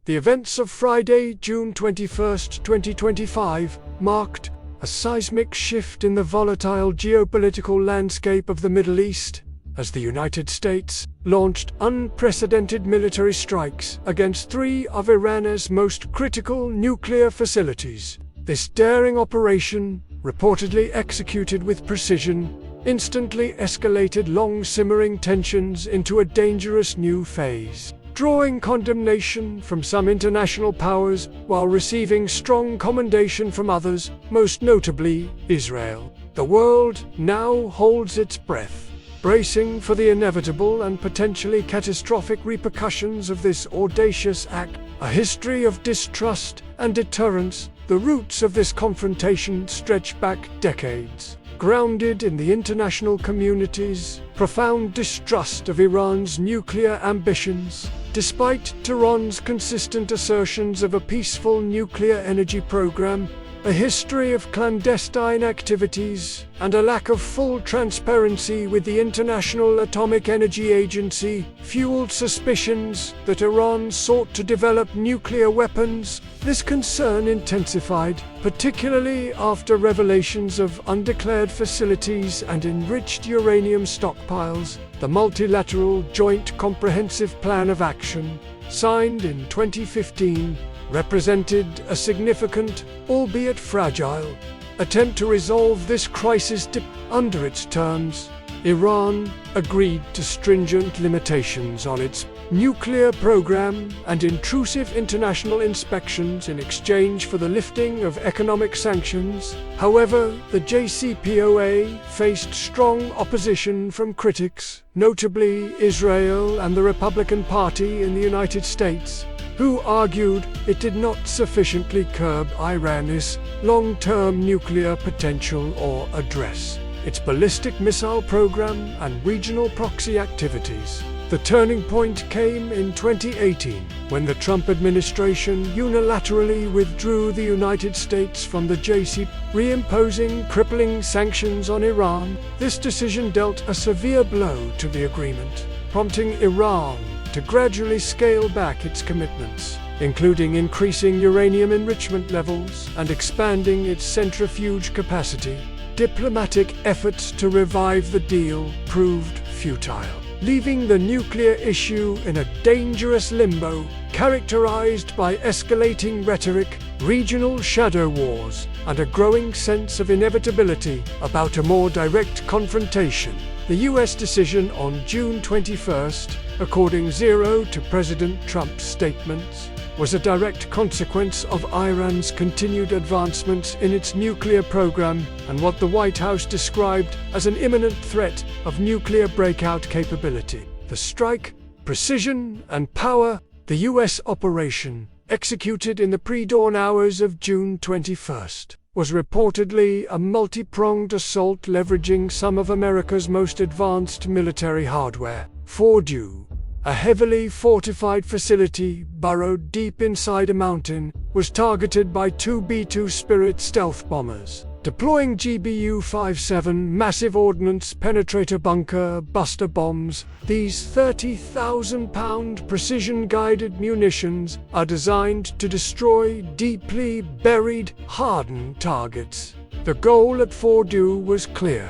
The events of Friday, June 21, 2025, marked a seismic shift in the volatile geopolitical landscape of the Middle East, as the United States launched unprecedented military strikes against three of Iran's most critical nuclear facilities. This daring operation, reportedly executed with precision, instantly escalated long-simmering tensions into a dangerous new phase, drawing condemnation from some international powers while receiving strong commendation from others, most notably Israel. The world now holds its breath, bracing for the inevitable and potentially catastrophic repercussions of this audacious act. A history of distrust and deterrence, the roots of this confrontation stretch back decades, grounded in the international community's profound distrust of Iran's nuclear ambitions. Despite Tehran's consistent assertions of a peaceful nuclear energy program, a history of clandestine activities, and a lack of full transparency with the International Atomic Energy Agency, fueled suspicions that Iran sought to develop nuclear weapons. This concern intensified, particularly after revelations of undeclared facilities and enriched uranium stockpiles. The Multilateral Joint Comprehensive Plan of Action, signed in 2015, represented a significant, albeit fragile, attempt to resolve this crisis. Under its terms, Iran agreed to stringent limitations on its nuclear program and intrusive international inspections in exchange for the lifting of economic sanctions. However, the JCPOA faced strong opposition from critics, notably Israel and the Republican Party in the United States, who argued it did not sufficiently curb Iran's long-term nuclear potential or address its ballistic missile program and regional proxy activities. The turning point came in 2018, when the Trump administration unilaterally withdrew the United States from the JCPOA, reimposing crippling sanctions on Iran. This decision dealt a severe blow to the agreement, prompting Iran to gradually scale back its commitments, including increasing uranium enrichment levels and expanding its centrifuge capacity. Diplomatic efforts to revive the deal proved futile, leaving the nuclear issue in a dangerous limbo, characterized by escalating rhetoric, regional shadow wars, and a growing sense of inevitability about a more direct confrontation. The U.S. decision on June 21st, according to President Trump's statements, was a direct consequence of Iran's continued advancements in its nuclear program and what the White House described as an imminent threat of nuclear breakout capability. The strike, precision, and power. The U.S. operation, executed in the pre-dawn hours of June 21st, was reportedly a multi-pronged assault leveraging some of America's most advanced military hardware. Fordow, a heavily fortified facility burrowed deep inside a mountain, was targeted by two B-2 Spirit stealth bombers, deploying GBU-57 massive ordnance penetrator bunker buster bombs. These 30,000-pound precision-guided munitions are designed to destroy deeply buried, hardened targets. The goal at Fordow was clear: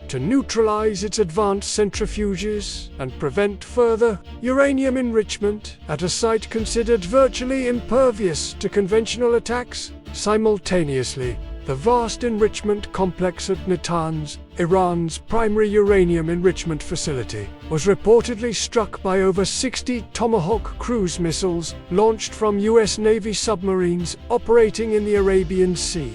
to neutralize its advanced centrifuges and prevent further uranium enrichment at a site considered virtually impervious to conventional attacks. Simultaneously, the vast enrichment complex at Natanz, Iran's primary uranium enrichment facility, was reportedly struck by over 60 Tomahawk cruise missiles launched from U.S. Navy submarines operating in the Arabian Sea.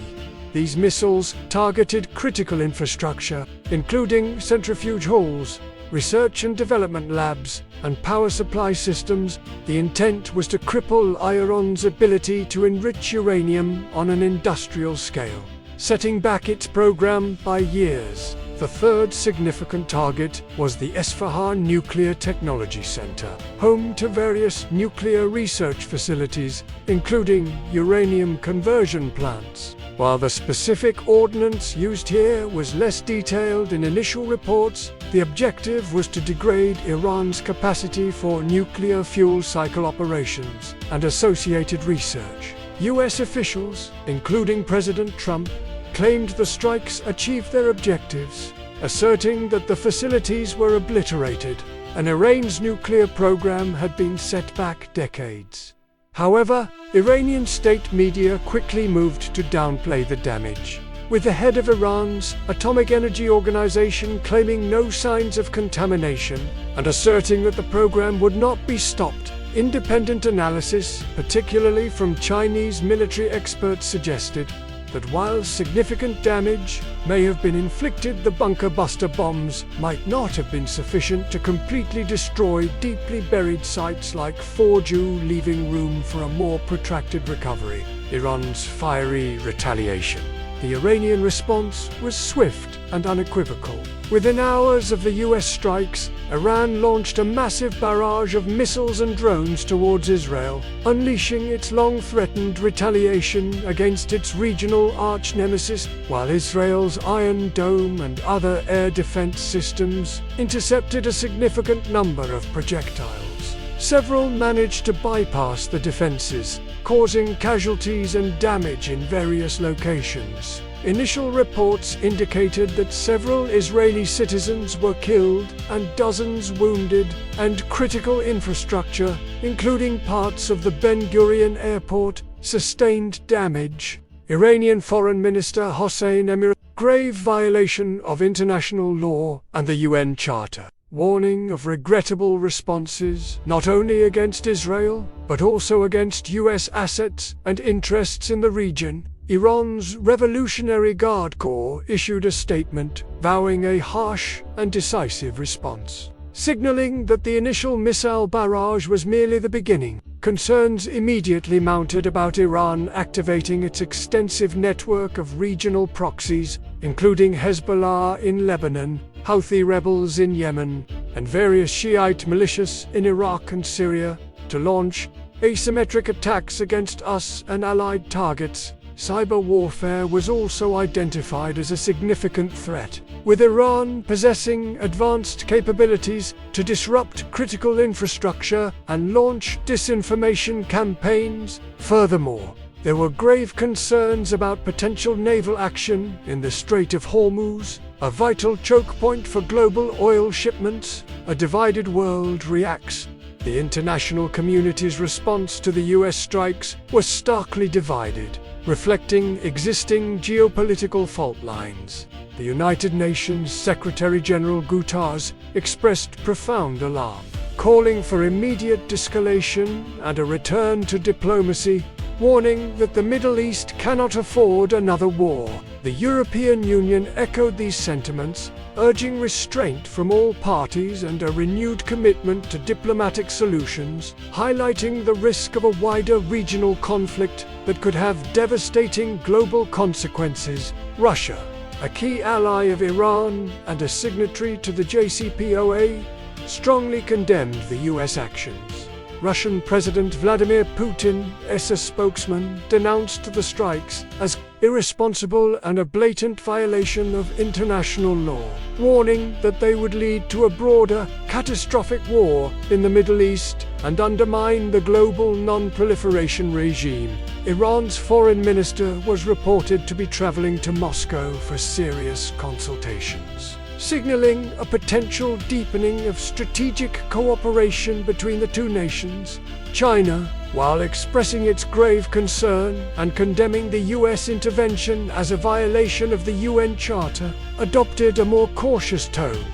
These missiles targeted critical infrastructure, including centrifuge halls, research and development labs, and power supply systems. The intent was to cripple Iran's ability to enrich uranium on an industrial scale, setting back its program by years. The third significant target was the Esfahan Nuclear Technology Center, home to various nuclear research facilities, including uranium conversion plants. While the specific ordnance used here was less detailed in initial reports, the objective was to degrade Iran's capacity for nuclear fuel cycle operations and associated research. U.S. officials, including President Trump, claimed the strikes achieved their objectives, asserting that the facilities were obliterated and Iran's nuclear program had been set back decades. However, Iranian state media quickly moved to downplay the damage, with the head of Iran's Atomic Energy Organization claiming no signs of contamination and asserting that the program would not be stopped. Independent analysis, particularly from Chinese military experts, suggested that while significant damage may have been inflicted, the bunker buster bombs might not have been sufficient to completely destroy deeply buried sites like Fordow, leaving room for a more protracted recovery. Iran's fiery retaliation. The Iranian response was swift and unequivocal. Within hours of the US strikes, Iran launched a massive barrage of missiles and drones towards Israel, unleashing its long-threatened retaliation against its regional arch-nemesis, while Israel's Iron Dome and other air defense systems intercepted a significant number of projectiles. Several managed to bypass the defenses, causing casualties and damage in various locations. Initial reports indicated that several Israeli citizens were killed and dozens wounded, and critical infrastructure, including parts of the Ben Gurion airport, sustained damage. Iranian Foreign Minister Hossein Amir, grave violation of international law and the UN Charter, warning of regrettable responses not only against Israel, but also against US assets and interests in the region. Iran's Revolutionary Guard Corps issued a statement vowing a harsh and decisive response, signaling that the initial missile barrage was merely the beginning. Concerns immediately mounted about Iran activating its extensive network of regional proxies, including Hezbollah in Lebanon, Houthi rebels in Yemen, and various Shiite militias in Iraq and Syria, to launch asymmetric attacks against us and allied targets. Cyber warfare was also identified as a significant threat, with Iran possessing advanced capabilities to disrupt critical infrastructure and launch disinformation campaigns. Furthermore, there were grave concerns about potential naval action in the Strait of Hormuz, a vital choke point for global oil shipments. A divided world reacts. The international community's response to the US strikes was starkly divided, reflecting existing geopolitical fault lines. The United Nations Secretary-General Guterres expressed profound alarm, calling for immediate de-escalation and a return to diplomacy, warning that the Middle East cannot afford another war. The European Union echoed these sentiments, urging restraint from all parties and a renewed commitment to diplomatic solutions, highlighting the risk of a wider regional conflict that could have devastating global consequences. Russia, a key ally of Iran and a signatory to the JCPOA, strongly condemned the US actions. Russian President Vladimir Putin, as a spokesman, denounced the strikes as irresponsible and a blatant violation of international law, warning that they would lead to a broader, catastrophic war in the Middle East and undermine the global non-proliferation regime. Iran's foreign minister was reported to be traveling to Moscow for serious consultations, signaling a potential deepening of strategic cooperation between the two nations. China, while expressing its grave concern and condemning the US intervention as a violation of the UN Charter, adopted a more cautious tone,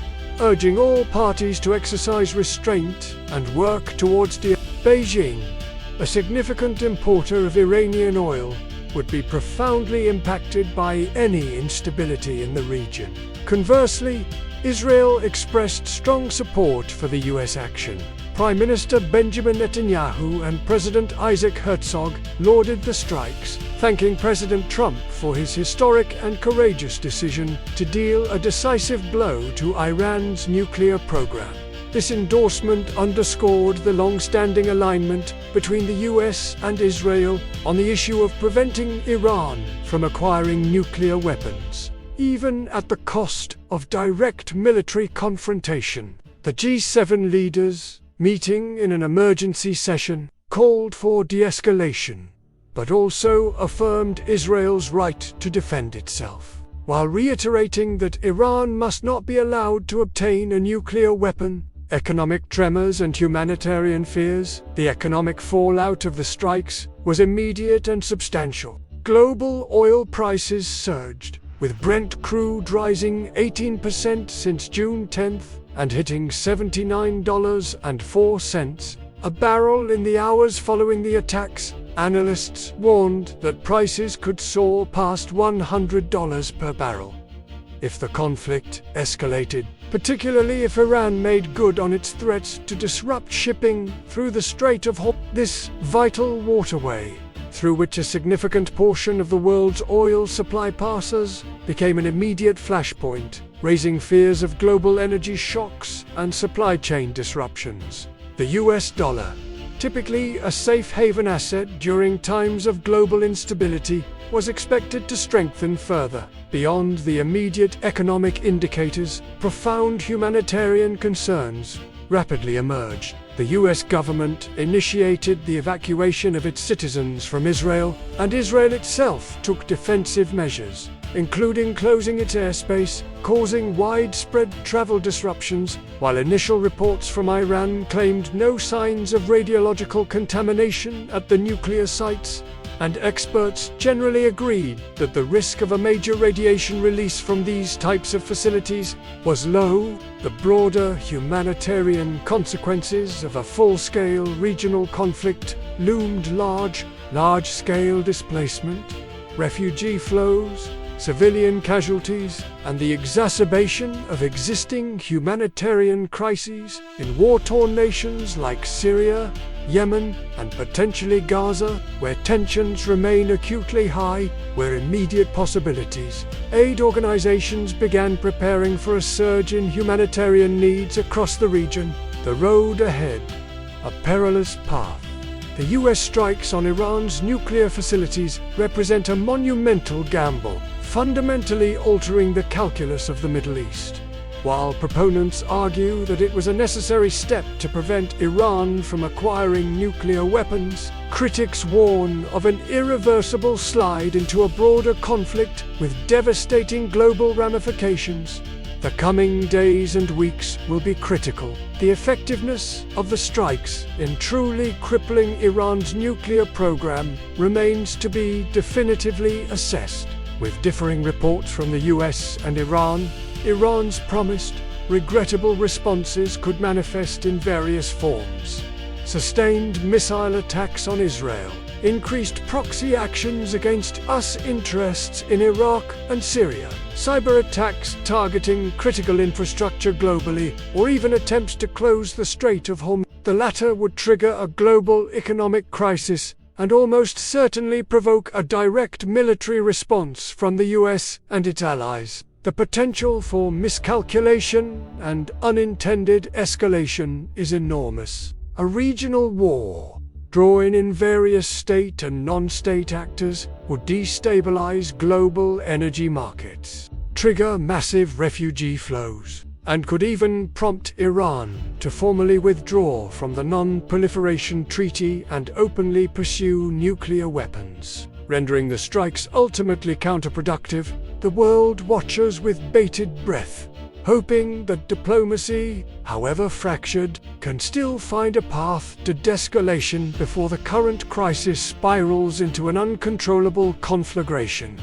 urging all parties to exercise restraint and work towards Beijing, a significant importer of Iranian oil, would be profoundly impacted by any instability in the region. Conversely, Israel expressed strong support for the US action. Prime Minister Benjamin Netanyahu and President Isaac Herzog lauded the strikes, thanking President Trump for his historic and courageous decision to deal a decisive blow to Iran's nuclear program. This endorsement underscored the long-standing alignment between the US and Israel on the issue of preventing Iran from acquiring nuclear weapons, even at the cost of direct military confrontation. The G7 leaders, meeting in an emergency session, called for de-escalation, but also affirmed Israel's right to defend itself, while reiterating that Iran must not be allowed to obtain a nuclear weapon. Economic tremors and humanitarian fears. The economic fallout of the strikes was immediate and substantial. Global oil prices surged, with Brent crude rising 18% since June 10th and hitting $79.04 a barrel in the hours following the attacks. Analysts warned that prices could soar past $100 per barrel if the conflict escalated, particularly if Iran made good on its threats to disrupt shipping through the Strait of Hormuz. This vital waterway, through which a significant portion of the world's oil supply passes, became an immediate flashpoint, raising fears of global energy shocks and supply chain disruptions. The US dollar, typically a safe haven asset during times of global instability, was expected to strengthen further. Beyond the immediate economic indicators, profound humanitarian concerns rapidly emerged. The US government initiated the evacuation of its citizens from Israel, and Israel itself took defensive measures, including closing its airspace, causing widespread travel disruptions, while initial reports from Iran claimed no signs of radiological contamination at the nuclear sites, and experts generally agreed that the risk of a major radiation release from these types of facilities was low. The broader humanitarian consequences of a full-scale regional conflict loomed large-scale displacement, refugee flows, civilian casualties, and the exacerbation of existing humanitarian crises in war-torn nations like Syria, Yemen, and potentially Gaza, where tensions remain acutely high, were immediate possibilities. Aid organizations began preparing for a surge in humanitarian needs across the region. The road ahead, a perilous path. The US strikes on Iran's nuclear facilities represent a monumental gamble, fundamentally altering the calculus of the Middle East. While proponents argue that it was a necessary step to prevent Iran from acquiring nuclear weapons, critics warn of an irreversible slide into a broader conflict with devastating global ramifications. The coming days and weeks will be critical. The effectiveness of the strikes in truly crippling Iran's nuclear program remains to be definitively assessed. With differing reports from the US and Iran's promised, regrettable responses could manifest in various forms. Sustained missile attacks on Israel, increased proxy actions against US interests in Iraq and Syria, cyber attacks targeting critical infrastructure globally, or even attempts to close the Strait of Hormuz. The latter would trigger a global economic crisis and almost certainly provoke a direct military response from the US and its allies. The potential for miscalculation and unintended escalation is enormous. A regional war, drawing in various state and non-state actors, would destabilize global energy markets, trigger massive refugee flows, and could even prompt Iran to formally withdraw from the Non-Proliferation Treaty and openly pursue nuclear weapons, rendering the strikes ultimately counterproductive. The world watches with bated breath, hoping that diplomacy, however fractured, can still find a path to de-escalation before the current crisis spirals into an uncontrollable conflagration.